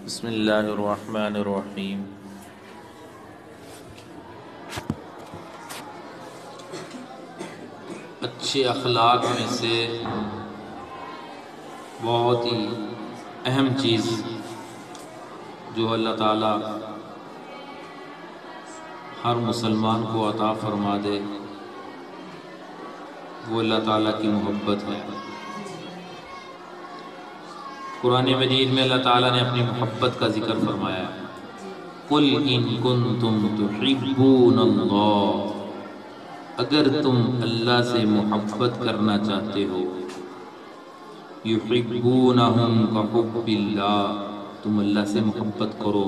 بسم اللہ الرحمن الرحیم۔ اچھے اخلاق میں سے بہت ہی اہم چیز جو اللہ تعالیٰ ہر مسلمان کو عطا فرما دے وہ اللہ تعالیٰ کی محبت ہے۔ قرآن مجید میں اللہ تعالیٰ نے اپنی محبت کا ذکر فرمایا ہے، قُلْ إِن كُنتُمْ تُحِبُّونَ اللَّهَ، اگر تم اللہ سے محبت کرنا چاہتے ہو، يُحِبُّونَهُمْ كَحُبِّ اللَّهِ، تم اللہ سے محبت کرو،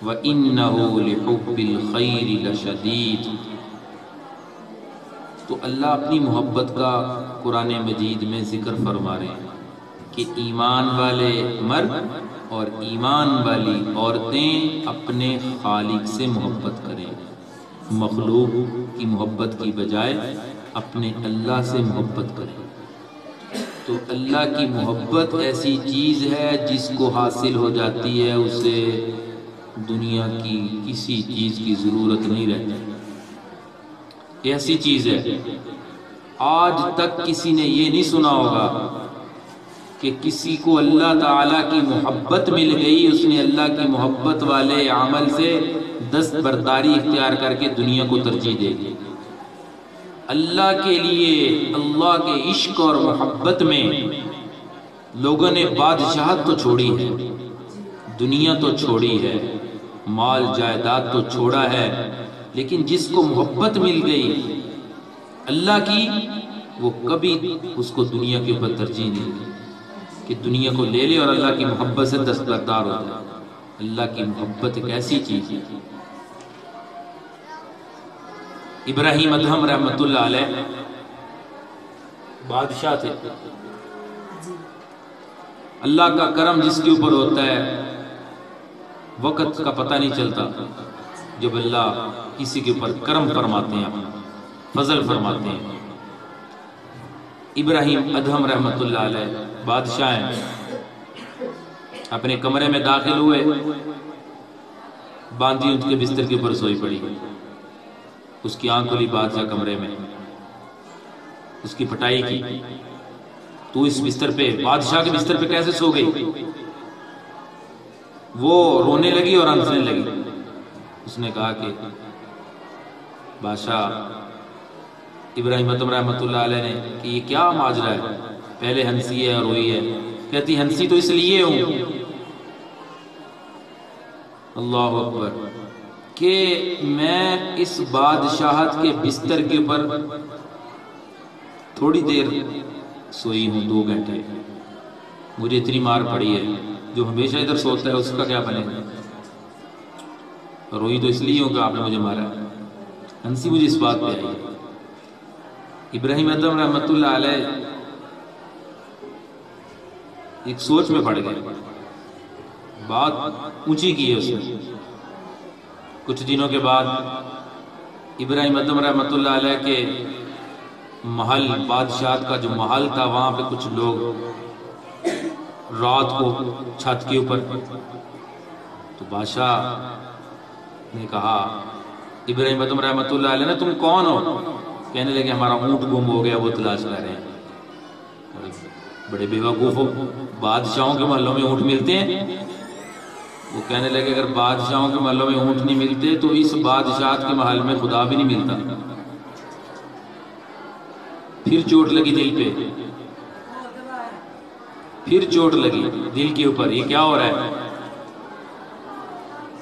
وَإِنَّهُ لِحُبِّ الْخَيْرِ لَشَدِيدٌ، تو اللہ اپنی محبت کا قرآن مجید میں ذکر فرما رہے ہیں کہ ایمان والے مرد اور ایمان والی عورتیں اپنے خالق سے محبت کریں، مخلوق کی محبت کی بجائے اپنے اللہ سے محبت کریں۔ تو اللہ کی محبت ایسی چیز ہے جس کو حاصل ہو جاتی ہے اسے دنیا کی کسی چیز کی ضرورت نہیں رہتی۔ ایسی چیز ہے آج تک کسی نے یہ نہیں سنا ہوگا کہ کسی کو اللہ تعالیٰ کی محبت مل گئی، اس نے اللہ کی محبت والے عمل سے دستبرداری اختیار کر کے دنیا کو ترجیح دے دی۔ اللہ کے لیے اللہ کے عشق اور محبت میں لوگوں نے بادشاہت تو چھوڑی ہے، دنیا تو چھوڑی ہے، مال جائیداد تو چھوڑا ہے، لیکن جس کو محبت مل گئی اللہ کی وہ کبھی اس کو دنیا کے اوپر ترجیح نہیں دی کہ دنیا کو لے لے اور اللہ کی محبت سے دستبردار ہو جائے۔ اللہ کی محبت ایک ایسی چیز ہے۔ ابراہیم ادہم رحمۃ اللہ علیہ بادشاہ تھے، اللہ کا کرم جس کے اوپر ہوتا ہے وقت کا پتہ نہیں چلتا، جب اللہ کسی کے اوپر کرم فرماتے ہیں، فضل فرماتے ہیں۔ ابراہیم ادہم رحمۃ اللہ علیہ بادشاہ ہیں، اپنے کمرے میں داخل ہوئے، باندھی ان کے بستر کے اوپر سوئی پڑی، اس کی آنکھ کھلی، بادشاہ کمرے میں، اس کی پٹائی کی، تو اس بستر پہ بادشاہ کے بستر پہ کیسے سو گئی؟ وہ رونے لگی اور ہنسنے لگی۔ اس نے کہا کہ بادشاہ ابراہیم ادہم رحمۃ اللہ علیہ نے کہ یہ کیا ماجرا ہے، پہلے ہنسی ہے اور روئی ہے؟ کہتی ہنسی تو اس لیے ہوں اللہ اکبر کہ میں اس بادشاہت کے بستر کے اوپر تھوڑی دیر سوئی ہوں، 2 گھنٹے، مجھے اتنی مار پڑی ہے، جو ہمیشہ ادھر سوتا ہے اس کا کیا بنے گا؟ روئی تو اس لیے ہوں کہ آپ نے مجھے مارا ہے، ہنسی مجھے اس بات پہ آئی ہے۔ ابراہیم ادہم رحمۃ اللہ علیہ ایک سوچ میں پڑ گئے، بات اونچی کی ہے اس نے۔ کچھ دنوں کے بعد ابراہیم ادہم رحمۃ اللہ علیہ کے محل، بادشاہت کا جو محل تھا، وہاں پہ کچھ لوگ رات کو چھت کے اوپر، تو بادشاہ نے کہا ابراہیم ادہم رحمۃ اللہ علیہ نے تم کون ہو؟ کہنے لگے ہمارا اونٹ گم ہو گیا، وہ تلاش کر رہے ہیں۔ بڑے بیوقوف ہو، بادشاہوں کے محلوں میں اونٹ ملتے ہیں؟ وہ کہنے لگے اگر بادشاہوں کے محلوں میں اونٹ نہیں ملتے تو اس بادشاہت کے محل میں خدا بھی نہیں ملتا۔ پھر چوٹ لگی دل پہ، پھر چوٹ لگی دل کے اوپر، یہ کیا ہو رہا ہے؟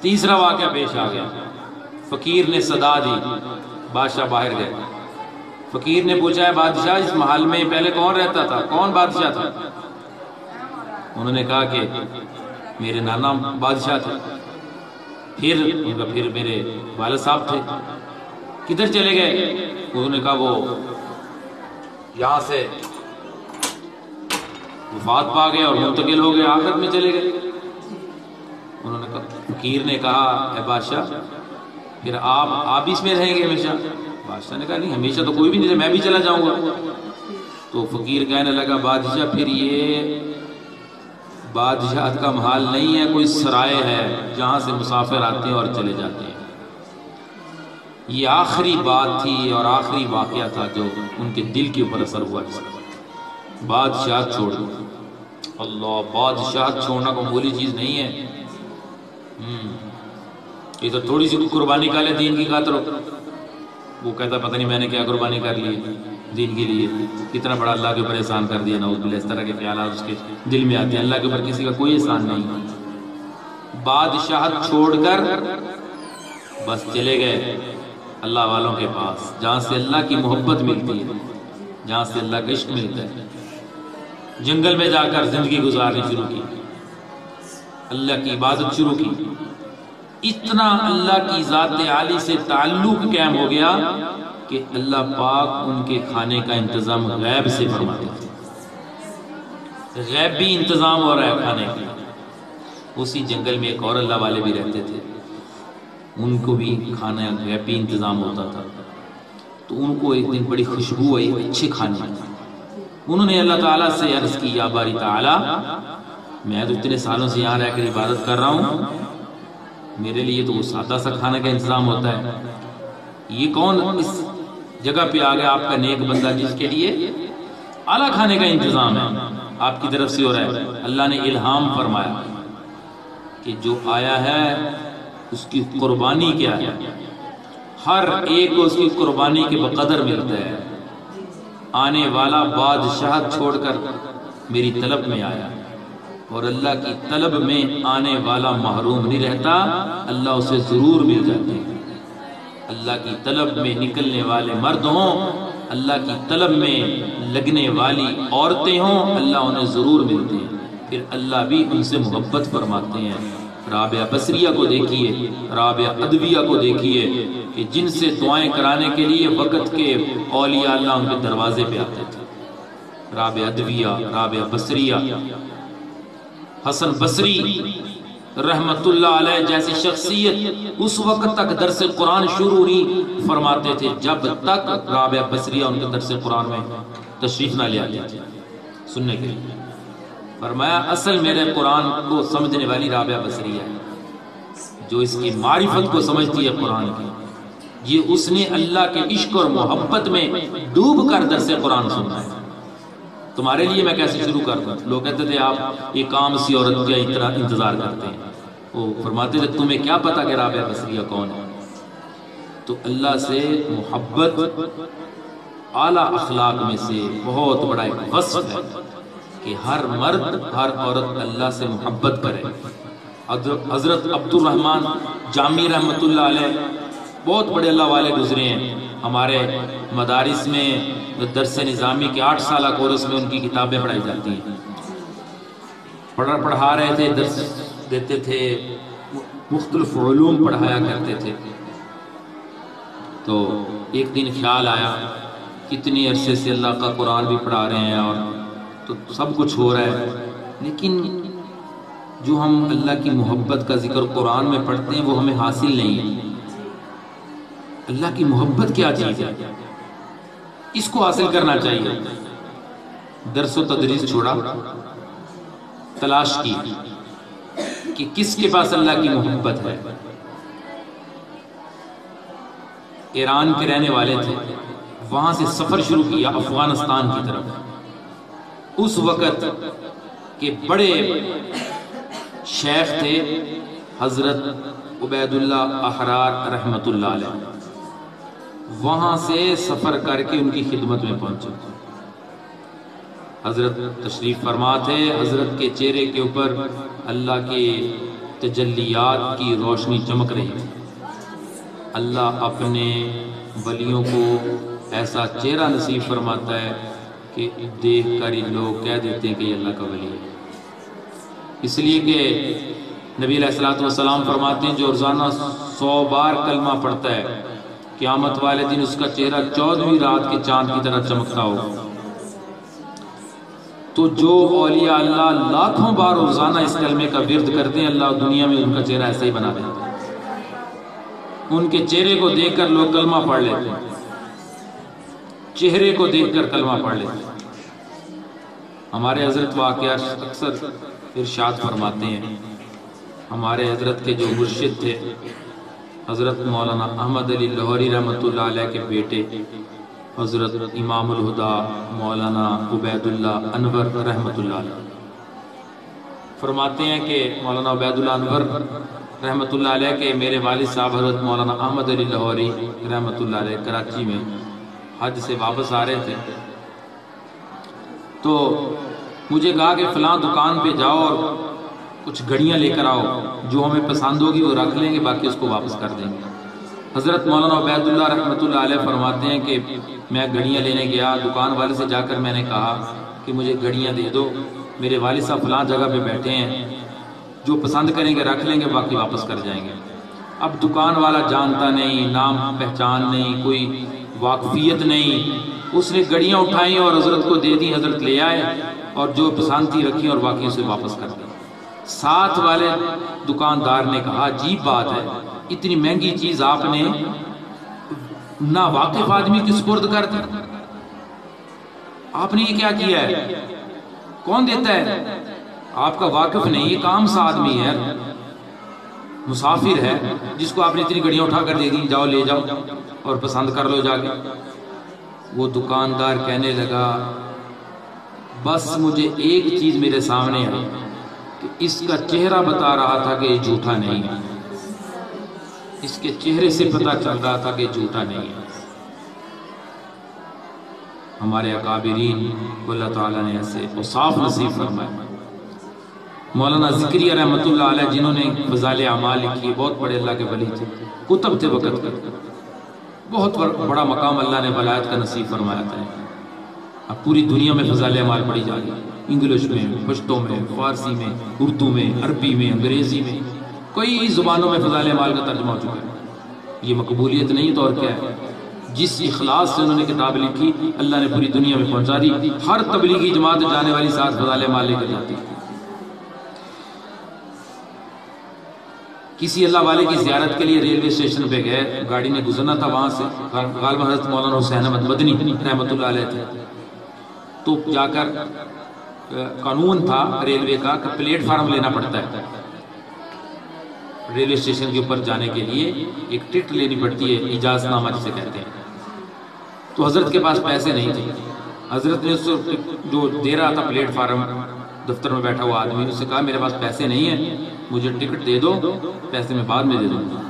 تیسرا واقعہ پیش آ گیا، فقیر نے صدا دی، بادشاہ باہر گئے، فقیر نے پوچھا ہے بادشاہ اس محل میں پہلے کون رہتا تھا، کون بادشاہ تھا؟ انہوں نے کہا کہ میرے نانا بادشاہ تھے، پھر میرے والد صاحب تھے۔ کدھر چلے گئے؟ انہوں نے کہا وہ یہاں سے وفات پا گئے اور منتقل ہو گئے، آخرت میں چلے گئے۔ انہوں نے کہا، فقیر نے کہا اے بادشاہ پھر آپ اس میں رہیں گے ہمیشہ؟ بادشاہ نے کہا نہیں، ہمیشہ تو کوئی بھی نہیں، میں بھی چلا جاؤں گا۔ تو فقیر کہنے لگا بادشاہ پھر یہ بادشاہت کا محل نہیں ہے، کوئی سرائے ہے جہاں سے مسافر آتے ہیں اور چلے جاتے ہیں۔ یہ آخری بات تھی اور آخری واقعہ تھا جو ان کے دل کے اوپر اثر ہوا۔ بادشاہت چھوڑ دو۔ اللہ، بادشاہت چھوڑنا کوئی معمولی چیز نہیں ہے۔ یہ تو تھوڑی سی قربانی کا لے دین کی خاطر، وہ کہتا پتہ نہیں میں نے کیا قربانی کر لی دین کے لیے، کتنا بڑا اللہ کے اوپر احسان کر دیا، نعوذ باللہ۔ اس طرح کے خیالات اس کے دل میں آتے ہیں۔ اللہ کے اوپر کسی کا کوئی احسان نہیں۔ بادشاہت چھوڑ کر بس چلے گئے اللہ والوں کے پاس، جہاں سے اللہ کی محبت ملتی ہے، جہاں سے اللہ کا عشق ملتا ہے۔ جنگل میں جا کر زندگی گزارنی شروع کی، اللہ کی عبادت شروع کی۔ اتنا اللہ کی ذات عالی سے تعلق قائم ہو گیا کہ اللہ پاک ان کے کھانے کا انتظام غیب سے فرماتے تھے۔ غیبی انتظام ہو رہا ہے کھانے کا۔ اسی جنگل میں ایک اور اللہ والے بھی رہتے تھے، ان کو بھی کھانا غیبی انتظام ہوتا تھا۔ تو ان کو ایک دن بڑی خوشبو آئی اچھے کھانے کی۔ انہوں نے اللہ تعالیٰ سے عرض کی، یا باری تعالیٰ، میں تو اتنے سالوں سے یہاں رہ کر عبادت کر رہا ہوں، میرے لیے تو وہ سادہ سا کھانے کا انتظام ہوتا ہے، یہ کون اس جگہ پہ آ گیا آپ کا نیک بندہ جس کے لیے اعلیٰ کھانے کا انتظام ہے، آپ کی طرف سے ہو رہا ہے۔ اللہ نے الہام فرمایا کہ جو آیا ہے اس کی قربانی کیا ہے، ہر ایک کو اس کی قربانی کے بقدر ملتا ہے۔ آنے والا بادشاہت چھوڑ کر میری طلب میں آیا، اور اللہ کی طلب میں آنے والا محروم نہیں رہتا، اللہ اسے ضرور مل جاتے ہیں۔ اللہ کی طلب میں نکلنے والے مرد ہوں، اللہ کی طلب میں لگنے والی عورتیں ہوں، اللہ انہیں ضرور ملتے ہیں، پھر اللہ بھی ان سے محبت فرماتے ہیں۔ رابعہ بصریہ کو دیکھیے، رابعہ ادویہ کو دیکھیے کہ جن سے دعائیں کرانے کے لیے وقت کے اولیاء اللہ ان کے دروازے پہ آتے تھے۔ رابعہ ادویہ، رابعہ بصریہ، حسن بصری رحمت اللہ علیہ جیسی شخصیت اس وقت تک درس قرآن شروع نہیں فرماتے تھے جب تک رابعہ بصریہ ان کے درس قرآن میں تشریف نہ لے آتے تھے سننے کے لیے۔ فرمایا اصل میرے قرآن کو سمجھنے والی رابعہ بصریہ ہے، جو اس کی معرفت کو سمجھتی ہے قرآن کی، یہ اس نے اللہ کے عشق اور محبت میں ڈوب کر درس قرآن سنا ہے۔ تمہارے لیے میں کیسے شروع کر دوں؟ لوگ کہتے تھے آپ ایک عام سی عورت کا اتنا انتظار کرتے ہیں، وہ فرماتے تھے تمہیں کیا پتا کہ رابعہ بصریہ کون ہے؟ تو اللہ سے محبت اعلیٰ اخلاق میں سے بہت بڑا ایک وصف ہے کہ ہر مرد ہر عورت اللہ سے محبت کرے۔ حضرت عبد الرحمن جامی رحمت اللہ علیہ بہت بڑے اللہ والے گزرے ہیں، ہمارے مدارس میں درس نظامی کے 8 سالہ کورس میں ان کی کتابیں پڑھائی جاتی ہیں، پڑھا رہے تھے، درس دیتے تھے، مختلف علوم پڑھایا کرتے تھے۔ تو ایک دن خیال آیا کتنی عرصے سے اللہ کا قرآن بھی پڑھا رہے ہیں اور تو سب کچھ ہو رہا ہے، لیکن جو ہم اللہ کی محبت کا ذکر قرآن میں پڑھتے ہیں وہ ہمیں حاصل نہیں ہے۔ اللہ کی محبت کیا چیز ہے، اس کو حاصل کرنا چاہیے۔ درس و تدریس چھوڑا، تلاش کی کہ کس کے پاس اللہ کی محبت ہے۔ ایران کے رہنے والے تھے، وہاں سے سفر شروع کیا افغانستان کی طرف۔ اس وقت کے بڑے شیخ تھے حضرت عبید اللہ احرار رحمت اللہ علیہ، وہاں سے سفر کر کے ان کی خدمت میں پہنچے۔ حضرت تشریف فرما تھے، حضرت کے چہرے کے اوپر اللہ کے تجلیات کی روشنی چمک رہی تھی۔ اللہ اپنے ولیوں کو ایسا چہرہ نصیب فرماتا ہے کہ دیکھ کر ہی لوگ کہہ دیتے ہیں کہ یہ اللہ کا ولی ہے۔ اس لیے کہ نبی علیہ الصلوۃ والسلام فرماتے ہیں جو روزانہ 100 بار کلمہ پڑھتا ہے قیامت والے دن اس کا چہرہ 14ویں رات کے چاند کی طرح چمکتا ہو۔ تو جو اولیاء اللہ لاکھوں بار روزانہ اس کلمے کا ورد کرتے ہیں، اللہ دنیا میں ان کا چہرہ ایسا ہی بنا دیتا ہے۔ ان کے چہرے کو دیکھ کر لوگ کلمہ پڑھ لیتے ہیں، چہرے کو دیکھ کر کلمہ پڑھ لیتے ہیں۔ ہمارے حضرت واقعہ اکثر ارشاد فرماتے ہیں ہمارے حضرت کے جو مرشد تھے حضرت مولانا احمد علی لاہوری رحمۃ اللہ علیہ کے بیٹے حضرت امام الہدا مولانا عبید اللہ انور رحمۃ اللہ علیہ فرماتے ہیں کہ مولانا عبید اللہ انور رحمۃ اللہ علیہ کے میرے والد صاحب حضرت مولانا احمد علی لاہوری رحمۃ اللہ علیہ کراچی میں حج سے واپس آ رہے تھے، تو مجھے کہا کہ فلاں دکان پہ جاؤ اور کچھ گھڑیاں لے کر آؤ، جو ہمیں پسند ہوگی وہ رکھ لیں گے، باقی اس کو واپس کر دیں گے۔ حضرت مولانا عبید اللہ رحمۃ اللہ علیہ فرماتے ہیں کہ میں گھڑیاں لینے گیا، دکان والے سے جا کر میں نے کہا کہ مجھے گھڑیاں دے دو، میرے والد صاحب فلاں جگہ پہ بیٹھے ہیں، جو پسند کریں گے رکھ لیں گے، باقی واپس کر جائیں گے۔ اب دکان والا جانتا نہیں، نام پہچان نہیں، کوئی واقفیت نہیں، اس نے گھڑیاں اٹھائیں اور حضرت کو دے دی، حضرت لے آئے اور جو پسند تھی رکھی اور باقی اسے واپس کر دی۔ ساتھ والے دکاندار نے کہا عجیب بات ہے، اتنی مہنگی چیز آپ نے ناواقف آدمی کی سپرد کر دی، آپ نے یہ کیا کیا ہے؟ کون دیتا ہے؟ آپ کا واقف نہیں، یہ کام سا آدمی ہے، مسافر ہے، جس کو آپ نے اتنی گھڑیاں اٹھا کر دے دی، جاؤ لے جاؤ اور پسند کر لو جا کے۔ وہ دکاندار کہنے لگا بس مجھے ایک چیز میرے سامنے آئی کہ اس کا چہرہ بتا رہا تھا کہ یہ جھوٹا نہیں ہے، اس کے چہرے سے پتہ چل رہا تھا کہ جھوٹا نہیں ہے۔ ہمارے اکابرین کو اللہ تعالیٰ نے ایسے اوصاف نصیب فرمائے۔ مولانا ذکریہ رحمۃ اللہ علیہ جنہوں نے فضائل اعمال لکھی، بہت بڑے اللہ کے ولی تھے، کتب تھے وقت کے، بہت بڑا مقام اللہ نے ولایت کا نصیب فرمایا تھا۔ اب پوری دنیا میں فضائل اعمال پڑھی جا رہی، انگلش میں، پشتو میں، فارسی میں، اردو میں، عربی میں، انگریزی میں، کئی زبانوں میں فضائل اعمال کا ترجمہ ہو چکا ہے۔ یہ مقبولیت نہیں تو اور کیا ہے؟ جس اخلاص سے انہوں نے کتاب لکھی اللہ نے پوری دنیا میں پہنچا دی، ہر تبلیغی جماعت جانے والی ساتھ فضائل اعمال لے کر جاتی۔ کسی اللہ والے کی زیارت کے لیے ریلوے اسٹیشن پہ گئے، گاڑی نے گزرنا تھا وہاں سے، غالباً حضرت مولانا حسین احمد مدنی رحمۃ اللہ علیہ تھے، تو جا کر قانون تھا ریلوے کا کہ پلیٹ فارم لینا پڑتا ہے، ریلوے اسٹیشن کے اوپر جانے کے لیے ایک ٹکٹ لینی پڑتی ہے، اجازت نامہ جسے کہتے ہیں۔ تو حضرت کے پاس پیسے نہیں تھے، حضرت نے اس جو دے رہا تھا پلیٹ فارم، دفتر میں بیٹھا ہوا آدمی، اس سے کہا میرے پاس پیسے نہیں ہیں، مجھے ٹکٹ دے دو، پیسے میں بعد میں دے دوں گا۔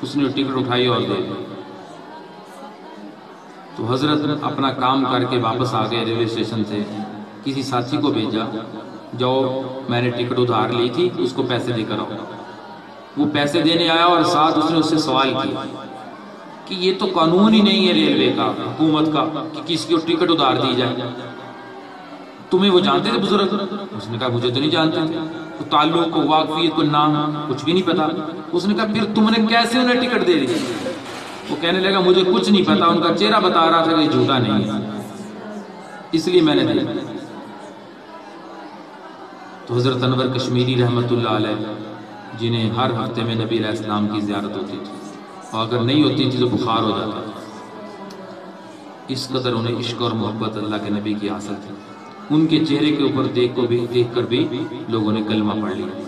اس نے ٹکٹ اٹھائی اور دے دی۔ تو حضرت اپنا کام کر کے واپس آ گئے ریلوے اسٹیشن سے، کسی ساتھی کو بھیجا جاؤ میں نے ٹکٹ ادھار لی تھی اس کو پیسے دے کر آؤ۔ وہ پیسے دینے آیا اور ساتھ اس نے اس سے سوال کیا کہ یہ تو قانون ہی نہیں ہے ریلوے کا، حکومت کا، کہ کسی کو ٹکٹ ادھار دی جائے، تمہیں وہ جانتے تھے بزرگ؟ اس نے کہا مجھے تو نہیں جانتے تھے، تو تعلق کو، واقفیت کو، نام کچھ بھی نہیں پتا۔ اس نے کہا پھر تم نے کیسے انہیں ٹکٹ دے دی؟ وہ کہنے لگا مجھے کچھ نہیں پتا، ان کا چہرہ بتا رہا تھا کہ جھوٹا نہیں ہے، اس لیے میں نے دیا۔ تو حضرت انور کشمیری رحمۃ اللہ علیہ جنہیں ہر ہفتے میں نبی علیہ السلام کی زیارت ہوتی تھی، اور اگر نہیں ہوتی تھی تو بخار ہو جاتا تھا، اس قدر انہیں عشق اور محبت اللہ کے نبی کی حاصل تھی۔ ان کے چہرے کے اوپر دیکھ کر بھی لوگوں نے کلمہ پڑھ لیا۔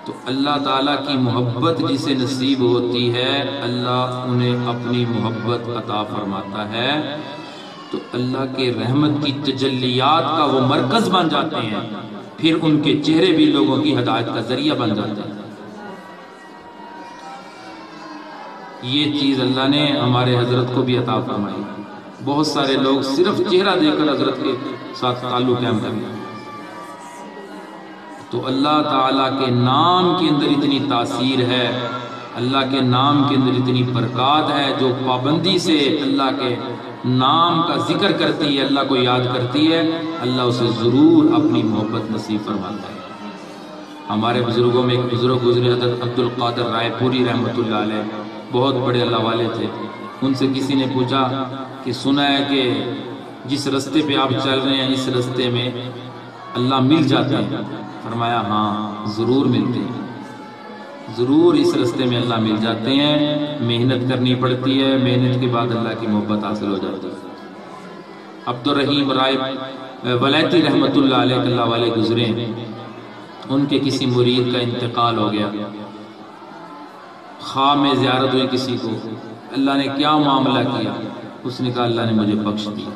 تو اللہ تعالیٰ کی محبت جسے نصیب ہوتی ہے اللہ انہیں اپنی محبت عطا فرماتا ہے، تو اللہ کے رحمت کی تجلیات کا وہ مرکز بن جاتے ہیں، پھر ان کے چہرے بھی لوگوں کی ہدایت کا ذریعہ بن جاتے ہیں۔ یہ چیز اللہ نے ہمارے حضرت کو بھی عطا فرمائی۔ بہت سارے لوگ صرف چہرہ دیکھ کر حضرت کے ساتھ تعلق قائم کر لیں، تو اللہ تعالیٰ کے نام کے اندر اتنی تاثیر ہے، اللہ کے نام کے اندر اتنی برکات ہے، جو پابندی سے اللہ کے نام کا ذکر کرتی ہے، اللہ کو یاد کرتی ہے، اللہ اسے ضرور اپنی محبت نصیب فرماتا ہے۔ ہمارے بزرگوں میں ایک بزرگ گزرے حضرت عبد القادر رائے پوری رحمۃ اللہ علیہ، بہت بڑے اللہ والے تھے۔ ان سے کسی نے پوچھا کہ سنا ہے کہ جس رستے پہ آپ چل رہے ہیں اس رستے میں اللہ مل جاتے ہیں؟ فرمایا ہاں ضرور ملتے ہیں، ضرور اس رستے میں اللہ مل جاتے ہیں، محنت کرنی پڑتی ہے، محنت کے بعد اللہ کی محبت حاصل ہو جاتی ہے۔ عبد الرحیم رائے ولایتی رحمۃ اللہ علیہ اللہ والے گزرے ہیں، ان کے کسی مرید کا انتقال ہو گیا، خواب میں زیارت ہوئی کسی کو، اللہ نے کیا معاملہ کیا؟ اس نے کہا اللہ نے مجھے بخش دیا۔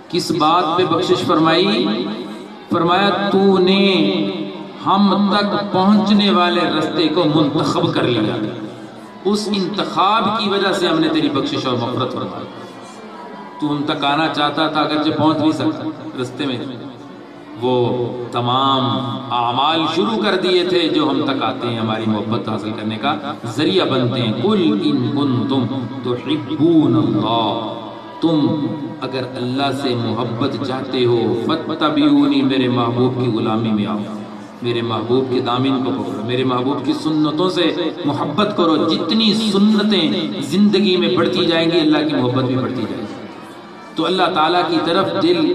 کس بات پہ بخشش فرمائی؟ فرمایا تو نے ہم تک پہنچنے والے رستے کو منتخب کر لیا، اس انتخاب کی وجہ سے ہم نے تیری بخشش اور مغفرت فرمائی۔ تو ہم تک آنا چاہتا تھا اگرچہ پہنچ نہیں سکتا، رستے میں وہ تمام اعمال شروع کر دیے تھے جو ہم تک آتے ہیں، ہماری محبت حاصل کرنے کا ذریعہ بنتے ہیں۔ قُلْ إِن كُنتُمْ تُحِبُّونَ اللَّهَ، تم اگر اللہ سے محبت چاہتے ہو فَاتَّبِعُونِی، میرے محبوب کی غلامی میں آؤ، میرے محبوب کے دامن کو پکڑو، میرے محبوب کی سنتوں سے محبت کرو۔ جتنی سنتیں زندگی میں بڑھتی جائیں گی اللہ کی محبت بھی بڑھتی جائے گی، تو اللہ تعالیٰ کی طرف دل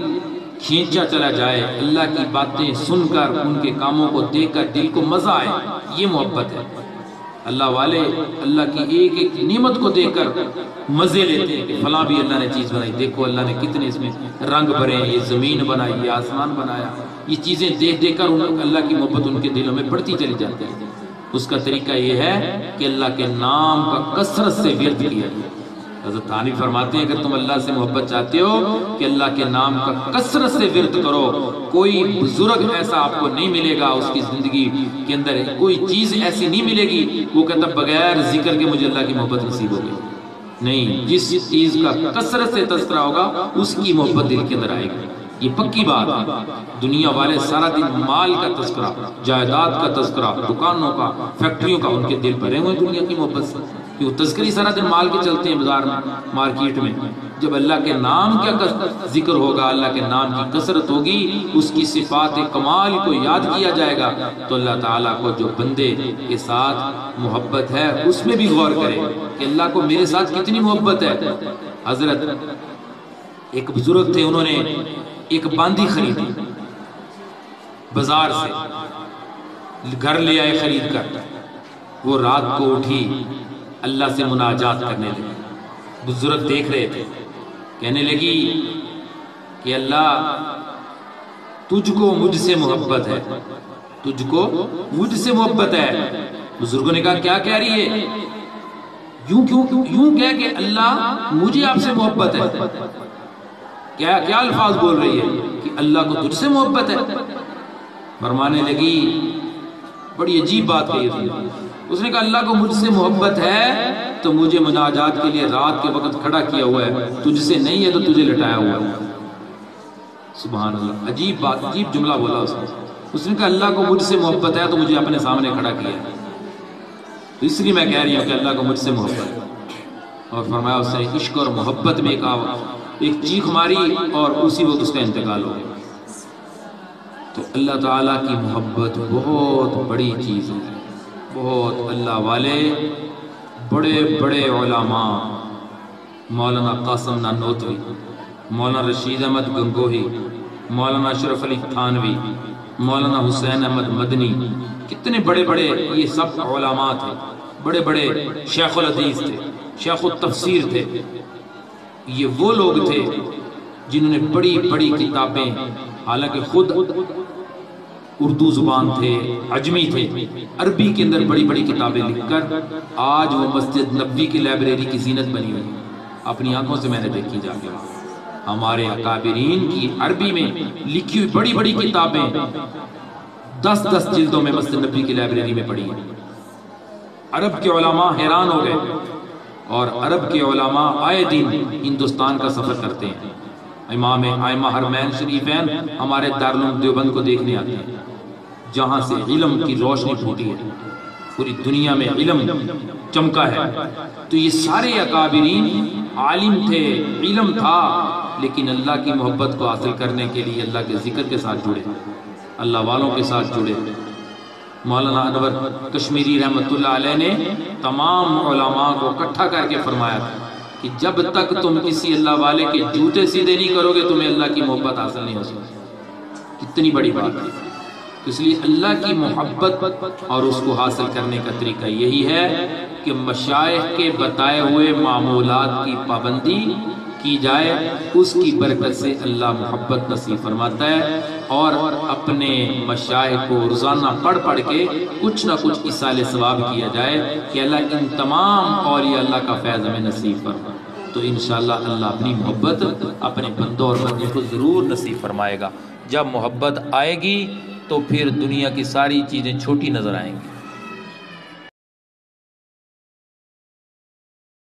کھینچا چلا جائے، اللہ کی باتیں سن کر ان کے کاموں کو دیکھ کر دل کو مزہ آئے، یہ محبت ہے۔ اللہ والے اللہ کی ایک ایک نعمت کو دیکھ کر مزے لیتے ہیں کہ فلاں بھی اللہ نے چیز بنائی، دیکھو اللہ نے کتنے اس میں رنگ بھرے ہیں، یہ زمین بنائی، یہ آسمان بنایا، یہ چیزیں دیکھ دیکھ کر اللہ کی محبت ان کے دلوں میں بڑھتی چلی جاتی ہے۔ اس کا طریقہ یہ ہے کہ اللہ کے نام کا کثرت سے ورد کیا جائے۔ حضرت تھانوی فرماتے ہیں اگر تم اللہ سے محبت چاہتے ہو کہ اللہ کے نام کا کثرت سے ورد کرو، کوئی بزرگ ایسا آپ کو نہیں ملے گا، اس کی زندگی کے اندر کوئی چیز ایسی نہیں ملے گی وہ کہتا بغیر ذکر کے مجھے اللہ کی محبت نصیب ہوگی، نہیں، جس چیز کا کثرت سے تذکرہ ہوگا اس کی محبت دل کے اندر آئے گی، یہ پکی بات ہے۔ دنیا والے سارا دن مال کا تذکرہ، جائیداد کا تذکرہ، دکانوں کا، فیکٹریوں کا، ان کے دل بھرے ہوئے دنیا کی محبت سے، وہ تذکری سارا دن مال کے چلتے ہیں بازار میں، مارکیٹ میں۔ جب اللہ کے نام کا ذکر ہوگا، اللہ کے نام کی کثرت ہوگی، اس کی صفات کمال کو یاد کیا جائے گا، تو اللہ تعالیٰ کو جو بندے کے ساتھ محبت ہے اس میں بھی غور کرے کہ اللہ کو میرے ساتھ کتنی محبت ہے۔ حضرت ایک بزرگ تھے، انہوں نے ایک باندی خریدی بازار سے، گھر لے آئے خرید کر، وہ رات کو اٹھی اللہ سے مناجات کرنے لگی۔ بزرگ دیکھ رہے تھے، کہنے لگی کہ اللہ تجھ کو مجھ سے محبت ہے، تجھ کو مجھ سے محبت ہے۔ بزرگوں نے کہا کیا کہہ رہی ہے؟ یوں کہہ کہ اللہ مجھے آپ سے محبت ہے، کیا الفاظ بول رہی ہے کہ اللہ کو تجھ سے محبت ہے؟ فرمانے لگی بڑی عجیب بات کہی اس نے کہا اللہ کو مجھ سے محبت ہے تو مجھے مناجات کے لیے رات کے وقت کھڑا کیا ہوا ہے، تجھ سے نہیں ہے تو تجھے لٹایا ہوا ہے۔ سبحان اللہ، عجیب بات، عجیب جملہ بولا اس نے کہا اللہ کو مجھ سے محبت ہے تو مجھے اپنے سامنے کھڑا کیا ہے، تو اس لیے میں کہہ رہی ہوں کہ اللہ کو مجھ سے محبت ہے۔ اور فرمایا اس نے عشق اور محبت میں ایک چیخ ماری اور اسی وقت اس کا انتقال ہو گیا۔ تو اللہ تعالیٰ کی محبت بہت بڑی چیز ہے، بہت۔ اللہ والے بڑے بڑے علماء، مولانا قاسم نانوتوی، مولانا رشید احمد گنگوہی، مولانا اشرف علی تھانوی، مولانا حسین احمد مدنی، کتنے بڑے بڑے یہ سب علماء تھے، بڑے بڑے شیخ الحدیث تھے، شیخ التفسیر تھے۔ یہ وہ لوگ تھے جنہوں نے بڑی بڑی کتابیں، حالانکہ خود اردو زبان تھے، عجمی تھے، عربی کے اندر بڑی بڑی کتابیں لکھ کر آج وہ مسجد نبوی کی لائبریری کی زینت بنی ہوئی، اپنی آنکھوں سے میں نے دیکھی جا کے۔ ہمارے اکابرین کی عربی میں لکھی ہوئی بڑی بڑی کتابیں 10 جلدوں میں مسجد نبوی کی لائبریری میں پڑھی ہیں۔ عرب کے علماء حیران ہو گئے، اور عرب کے علماء آئے دن ہندوستان کا سفر کرتے ہیں۔ ائمہ حرمین شریفین ہمارے دارالعلوم دیوبند کو دیکھنے آتے ہیں، جہاں سے علم کی روشنی پھوٹی ہے، پوری دنیا میں علم چمکا ہے۔ تو یہ سارے اکابرین عالم تھے، علم تھا، لیکن اللہ کی محبت کو حاصل کرنے کے لیے اللہ کے ذکر کے ساتھ جڑے، اللہ والوں کے ساتھ جڑے۔ مولانا انور کشمیری رحمۃ اللہ علیہ نے تمام علماء کو اکٹھا کر کے فرمایا تھا کہ جب تک تم کسی اللہ والے کے جوتے سیدھے نہیں کرو گے تمہیں اللہ کی محبت حاصل نہیں ہو سکتی۔ کتنی بڑی بات ہے۔ اس لیے اللہ کی محبت اور اس کو حاصل کرنے کا طریقہ یہی ہے کہ مشائخ کے بتائے ہوئے معمولات کی پابندی کی جائے اس کی برکت سے اللہ محبت نصیب فرماتا ہے، اور اپنے مشائخ کو روزانہ پڑھ پڑھ کے کچھ نہ کچھ ایصال ثواب کیا جائے کہ اللہ ان تمام اولیاء اللہ کا فیض ہمیں نصیب فرمائے، تو انشاءاللہ اللہ اپنی محبت اپنے بندوں اور بندے کو ضرور نصیب فرمائے گا۔ جب محبت آئے گی تو پھر دنیا کی ساری چیزیں چھوٹی نظر آئیں گی۔